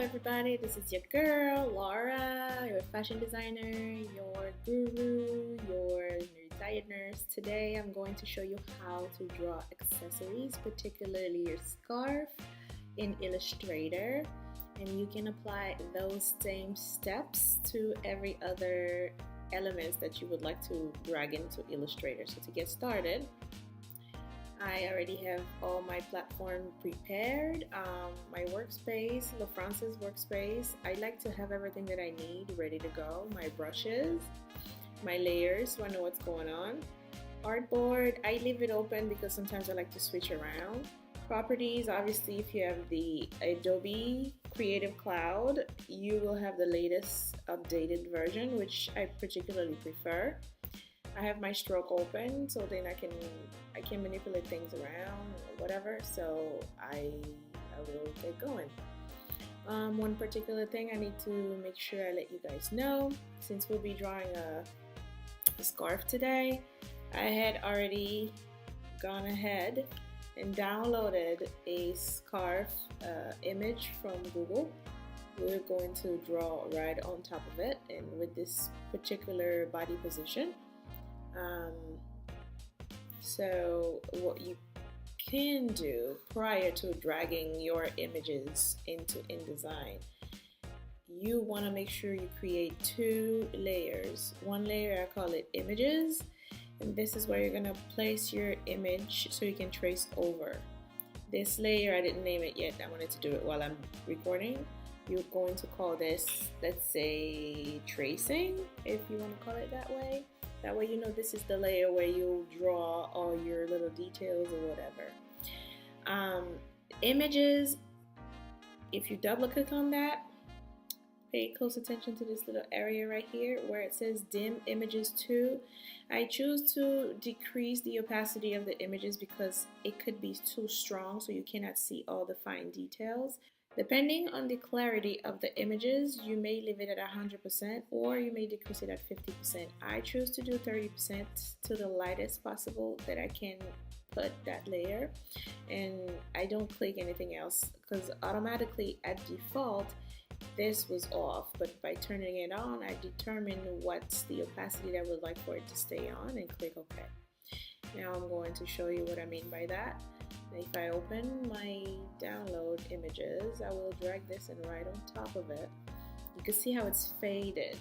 everybody, this is your girl, Laura, your fashion designer, your guru, your retired nurse. Today I'm going to show you how to draw accessories, particularly your scarf in Illustrator. And you can apply those same steps to every other elements that you would like to drag into Illustrator. So to get started, I already have all my platform prepared, my workspace, LaFrance's workspace. I like to have everything that I need ready to go. My brushes, my layers so I know what's going on. Artboard, I leave it open because sometimes I like to switch around. Properties, obviously if you have the Adobe Creative Cloud, you will have the latest updated version, which I particularly prefer. I have my stroke open so then I can manipulate things around or whatever, so I will get going. One particular thing I need to make sure I let you guys know, since we'll be drawing a scarf today, I had already gone ahead and downloaded a scarf image from Google. We're going to draw right on top of it, and with this particular body position. So what you can do prior to dragging your images into InDesign, you want to make sure you create two layers. One layer, I call it images, and this is where you're going to place your image so you can trace over. This layer, I didn't name it yet. I wanted to do it while I'm recording. You're going to call this, let's say, tracing, if you want to call it that way. That way you know this is the layer where you'll draw all your little details or whatever. Images, if you double click on that, pay close attention to this little area right here where it says dim images 2. I choose to decrease the opacity of the images because it could be too strong so you cannot see all the fine details. Depending on the clarity of the images, you may leave it at 100% or you may decrease it at 50%. I choose to do 30% to the lightest possible that I can put that layer, and I don't click anything else because automatically at default this was off, but by turning it on I determine what's the opacity that I would like for it to stay on and click OK. Now I'm going to show you what I mean by that. If I open my download images, I will drag this and right on top of it. You can see how it's faded,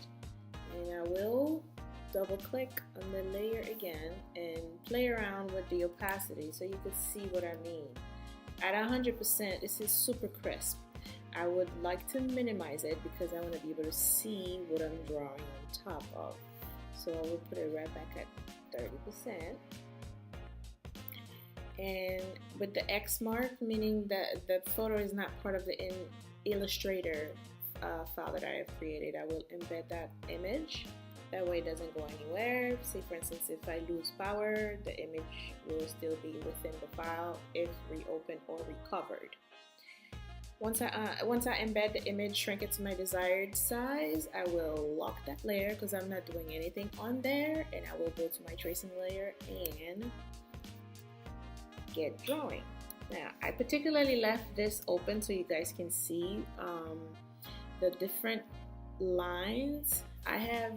and I will double click on the layer again and play around with the opacity so you can see what I mean. At 100%, this is super crisp. I would like to minimize it because I want to be able to see what I'm drawing on top of. So I will put it right back at 30%. And with the X mark, meaning that the photo is not part of the Illustrator file that I have created, I will embed that image. That way it doesn't go anywhere. Say for instance, if I lose power, the image will still be within the file if reopened or recovered. Once I embed the image, shrink it to my desired size, I will lock that layer because I'm not doing anything on there, and I will go to my tracing layer and get drawing. Now I particularly left this open so you guys can see the different lines. I have,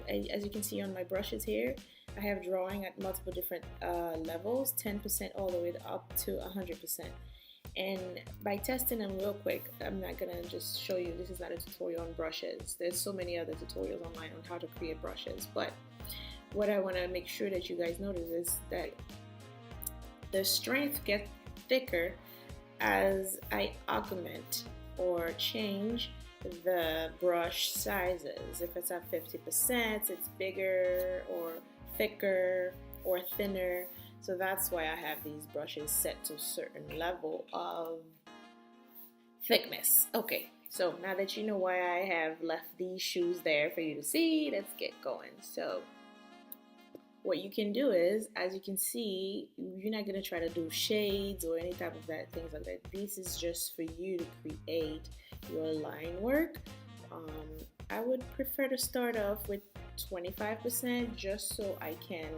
as you can see on my brushes here, I have drawing at multiple different levels, 10% all the way up to 100%. And by testing them real quick, I'm not gonna just show you, this is not a tutorial on brushes. There's so many other tutorials online on how to create brushes, but what I want to make sure that you guys notice is that the strength gets thicker as I augment or change the brush sizes. If it's at 50%, it's bigger or thicker or thinner. So that's why I have these brushes set to a certain level of thickness. Okay, so now that you know why I have left these shoes there for you to see, let's get going. So what you can do is, as you can see, you're not going to try to do shades or any type of that, things like that. This is just for you to create your line work. I would prefer to start off with 25% just so I can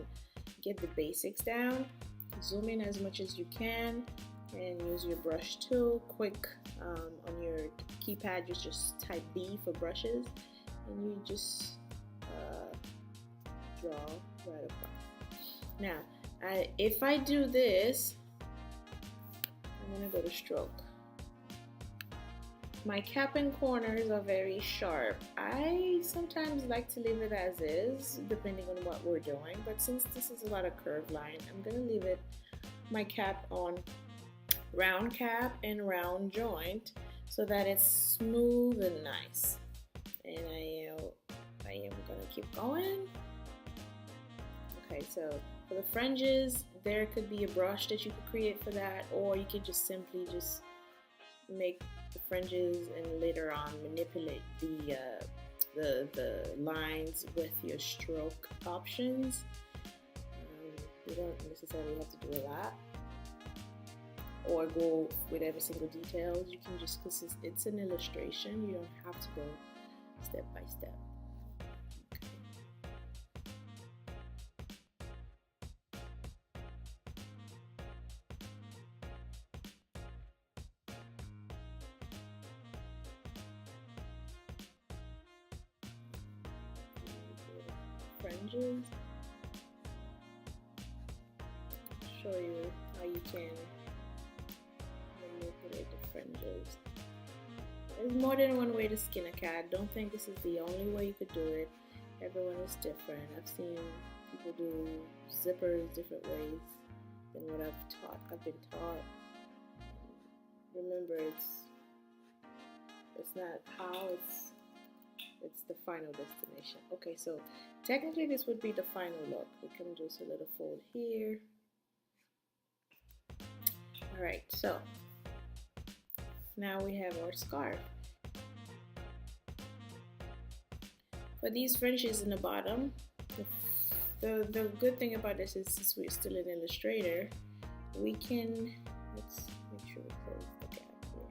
get the basics down. Zoom in as much as you can and use your brush tool. Quick on your keypad, just type B for brushes, and you just draw right across. Now, if I do this, I'm gonna go to stroke. My cap and corners are very sharp. I sometimes like to leave it as is, depending on what we're doing, but since this is a lot of curved line, I'm gonna leave it, my cap on round cap and round joint, so that it's smooth and nice. And I am gonna keep going. Okay, so for the fringes, there could be a brush that you could create for that, or you could just simply just make the fringes and later on manipulate the lines with your stroke options. You don't necessarily have to do a lot or go with every single detail. You can just, because it's an illustration, you don't have to go step by step. Fringes. I'll show you how you can manipulate the fringes. There's more than one way to skin a cat. Don't think this is the only way you could do it. Everyone is different. I've seen people do zippers different ways than what I've been taught. Remember, it's not how, it's the final destination. Okay, so technically this would be the final look. We can just a little fold here. All right, so now we have our scarf. For these fringes in the bottom, the good thing about this is, since we're still in Illustrator, we can, let's make sure we close the gap here.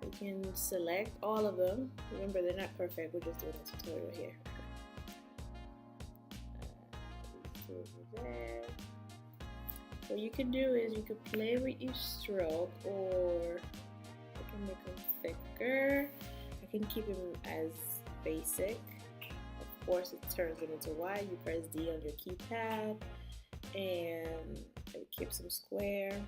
We can select all of them. Remember, they're not perfect, we're just doing a tutorial here. There. What you can do is you could play with your stroke, or I can make them thicker. I can keep them as basic. Of course, it turns it into Y. You press D on your keypad, and it keeps them square.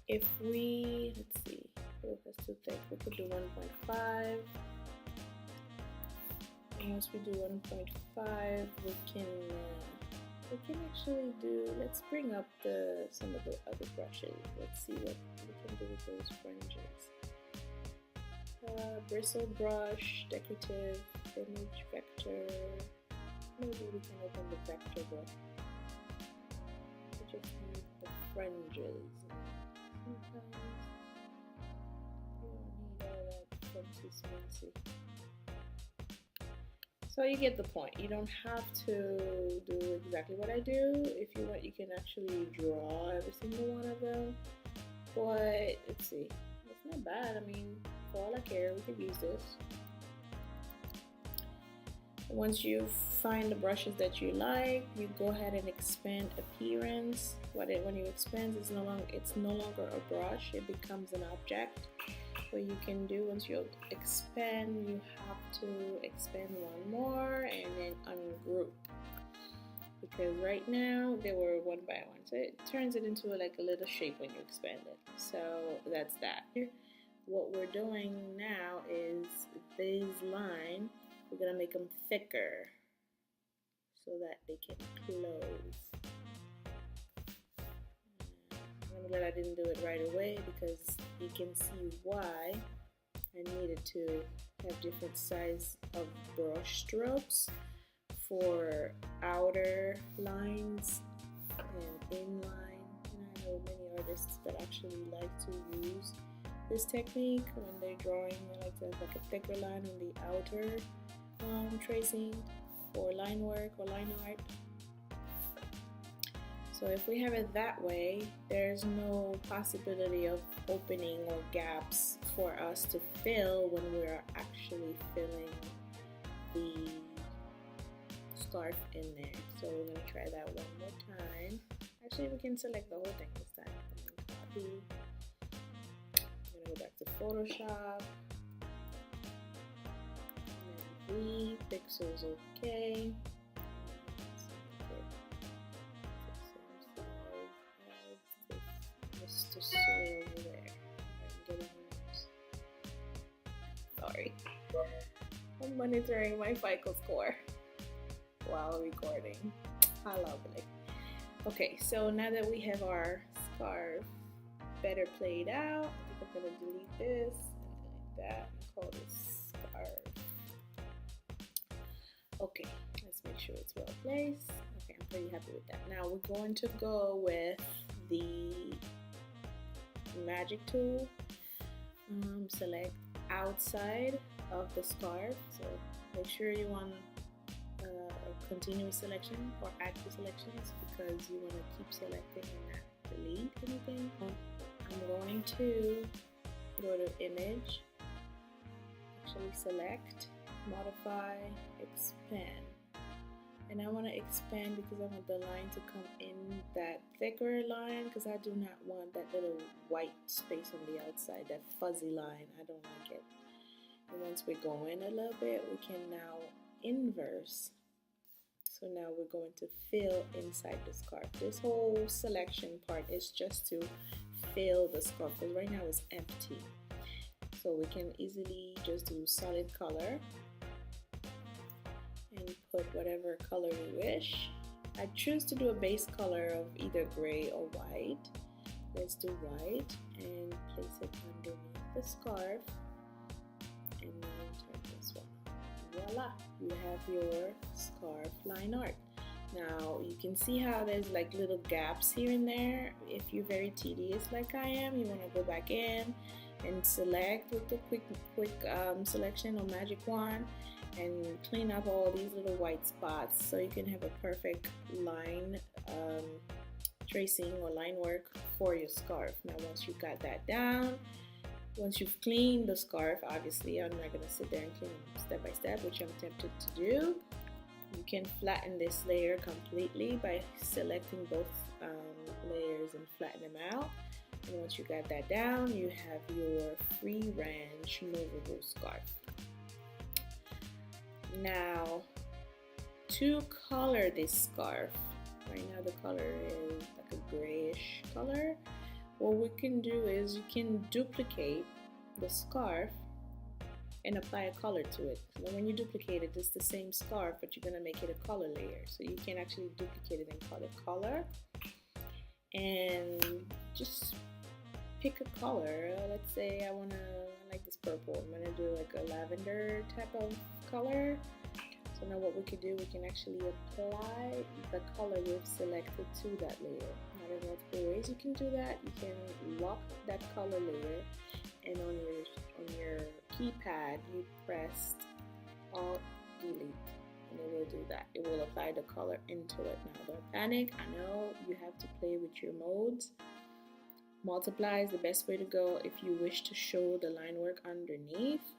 If we, let's see, oh, that's too thick. We could do 1.5. Once we do 1.5, we can actually do, let's bring up some of the other brushes. Let's see what we can do with those fringes. Bristle brush, decorative, image, vector. Maybe we can open the vector brush. We just need the fringes. Sometimes you don't need all that fancy. So you get the point. You don't have to do exactly what I do. If you want, you can actually draw every single one of them. But let's see, it's not bad. I mean, for all I care, we could use this. Once you find the brushes that you like, you go ahead and expand appearance. When you expand, it's no longer a brush. It becomes an object. What you can do, once you expand, you have to expand one more and then ungroup, because right now they were one by one, so it turns it into like a little shape when you expand it. So that's that. What we're doing now is these lines, we're gonna make them thicker so that they can close. I'm glad I didn't do it right away, because you can see why I needed to have different size of brush strokes for outer lines and inline. And I know many artists that actually like to use this technique when they're drawing. They like to have like a thicker line on the outer tracing or line work or line art. So if we have it that way, there's no possibility of opening or gaps for us to fill when we're actually filling the scarf in there. So we're going to try that one more time. Actually, we can select the whole thing this time. And then copy. I'm going to go back to Photoshop. And then 3 pixels, okay. Mr. Soy over there. I'm getting nervous. Sorry. I'm monitoring my FICO score while recording. How lovely. Okay, so now that we have our scarf better played out, I think I'm gonna delete this and delete that and call this scarf. Okay, let's make sure it's well placed. Okay, I'm pretty happy with that. Now we're going to go with the magic tool. Select outside of the scarf, so make sure you want a continuous selection or active selections, because you want to keep selecting and not delete anything. I'm going to go to image, actually select, modify, expand, and I want to expand because I want the line to come in that thicker line, because I do not want that little white space on the outside, that fuzzy line. I don't like it. And once we go in a little bit, we can now inverse. So now we're going to fill inside the scarf. This whole selection part is just to fill the scarf, because right now it's empty. So we can easily just do solid color and put whatever color we wish. I choose to do a base color of either gray or white. Let's do white and place it underneath the scarf, and then turn this one. Voila, you have your scarf line art. Now you can see how there's like little gaps here and there. If you're very tedious like I am, you want to go back in and select with the quick selection or magic wand and clean up all these little white spots, so you can have a perfect line tracing or line work for your scarf. Now once you've got that down, once you've cleaned the scarf, obviously I'm not going to sit there and clean them step by step, which I'm tempted to do. You can flatten this layer completely by selecting both layers and flatten them out. And once you got that down, you have your free range movable scarf. Now, to color this scarf, right now the color is like a grayish color. What we can do is you can duplicate the scarf and apply a color to it. So when you duplicate it, it's the same scarf, but you're gonna make it a color layer. So you can actually duplicate it and call it color, and just pick a color. Let's say I like this purple. I'm gonna do like a lavender type of color. So now what we can do, we can actually apply the color we've selected to that layer. Now there's multiple ways you can do that. You can lock that color layer, and on your keypad you press Alt Delete, and it will do that. It will apply the color into it. Now don't panic. I know you have to play with your modes. Multiply is the best way to go if you wish to show the line work underneath,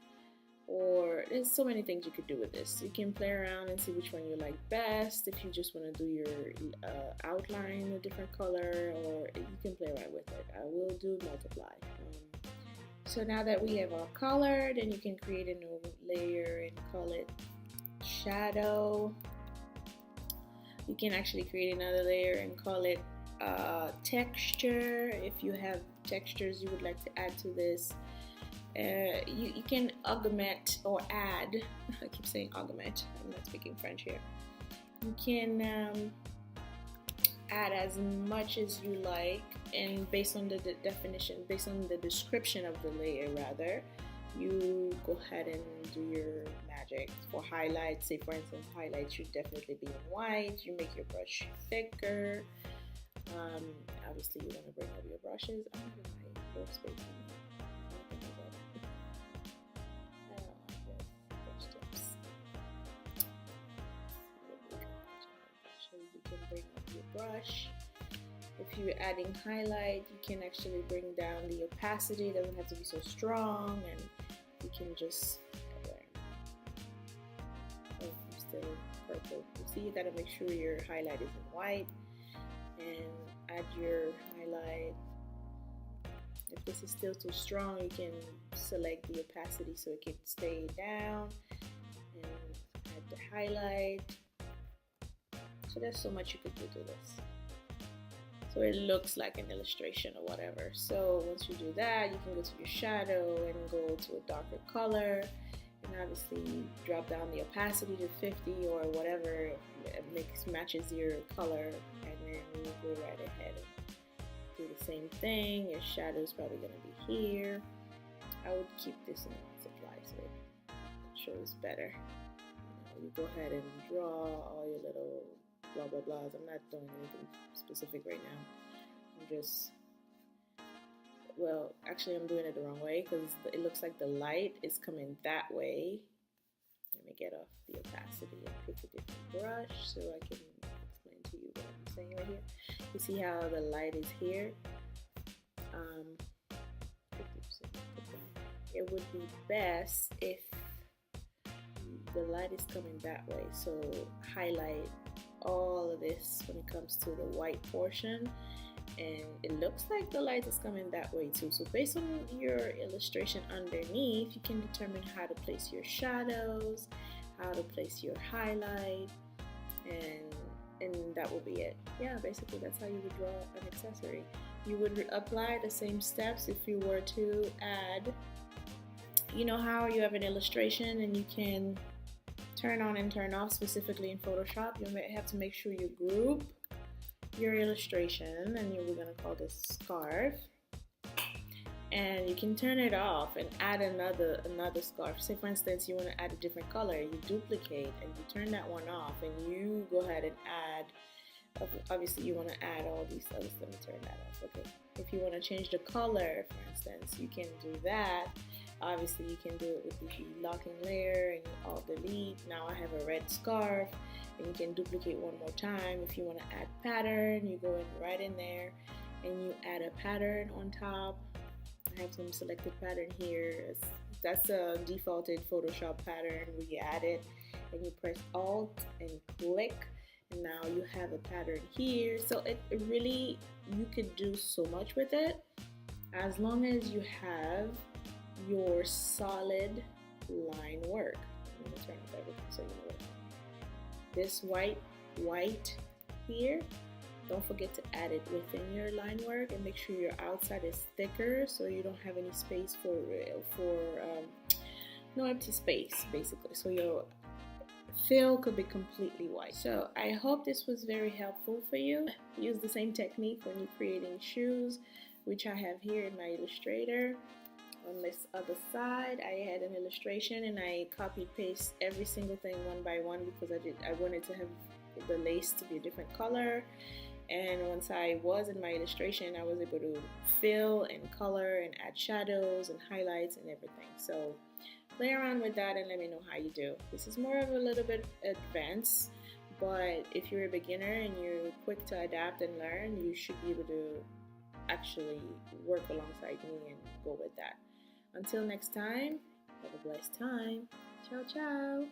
or there's so many things you could do with this. You can play around and see which one you like best. If you just want to do your outline a different color, or you can play around with it. I will do multiply. So now that we have our color, then you can create a new layer and call it shadow. You can actually create another layer and call it texture. If you have textures you would like to add to this, you can augment or add. I keep saying augment, I'm not speaking French here. You can add as much as you like, and based on the definition, based on the description of the layer rather, you go ahead and do your magic. For highlights, say for instance highlights should definitely be in white. You make your brush thicker. Obviously you want to bring over your brushes. I'm not in my workspace anymore. I don't like this brush tips. You can bring up your brush. If you're adding highlight, you can actually bring down the opacity. It doesn't have to be so strong, and you can just still purple. You see, you gotta make sure your highlight is in white, and add your highlight. If this is still too strong, you can select the opacity so it can stay down, and add the highlight. So there's so much you could do to this, so it looks like an illustration or whatever. So once you do that, you can go to your shadow and go to a darker color, and obviously drop down the opacity to 50 or whatever matches your color, and then you go right ahead and do the same thing. Your shadow is probably going to be here. I would keep this in multiply so it shows better. You go ahead and draw all your little blah blah blahs. I'm not doing anything specific right now. I'm just, well, actually I'm doing it the wrong way because it looks like the light is coming that way. Let me get off the opacity and pick a different brush so I can explain to you what I'm saying right here. You see how the light is here? 50%. It would be best if the light is coming that way. So highlight all of this when it comes to the white portion, and it looks like the light is coming that way too. So based on your illustration underneath, you can determine how to place your shadows, how to place your highlight, and that will be it. Yeah, basically that's how you would draw an accessory. You would apply the same steps if you were to add, you know how you have an illustration and you can turn on and turn off, specifically in Photoshop. You may have to make sure you group your illustration, and we're going to call this scarf, and you can turn it off and add another scarf. Say for instance you want to add a different color, you duplicate and you turn that one off, and you go ahead and add, obviously you want to add all these others. Let me turn that off. Okay, if you want to change the color, for instance, you can do that. Obviously you can do it with the locking layer, and you alt delete. Now I have a red scarf, and you can duplicate one more time. If you want to add pattern, you go in right in there and you add a pattern on top. I have some selected pattern here. That's a defaulted Photoshop pattern. We add it, and you press Alt and click, and now you have a pattern here. So it really, you could do so much with it as long as you have your solid line work. I'm going to turn off everything so you know what. This white here, don't forget to add it within your line work, and make sure your outside is thicker so you don't have any space for no empty space basically. So your fill could be completely white. So I hope this was very helpful for you. Use the same technique when you're creating shoes, which I have here in my Illustrator. On this other side, I had an illustration and I copy paste every single thing one by one because I wanted to have the lace to be a different color. And once I was in my illustration, I was able to fill and color and add shadows and highlights and everything. So play around with that and let me know how you do. This is more of a little bit advanced, but if you're a beginner and you're quick to adapt and learn, you should be able to actually work alongside me and go with that. Until next time, have a blessed time. Ciao, ciao.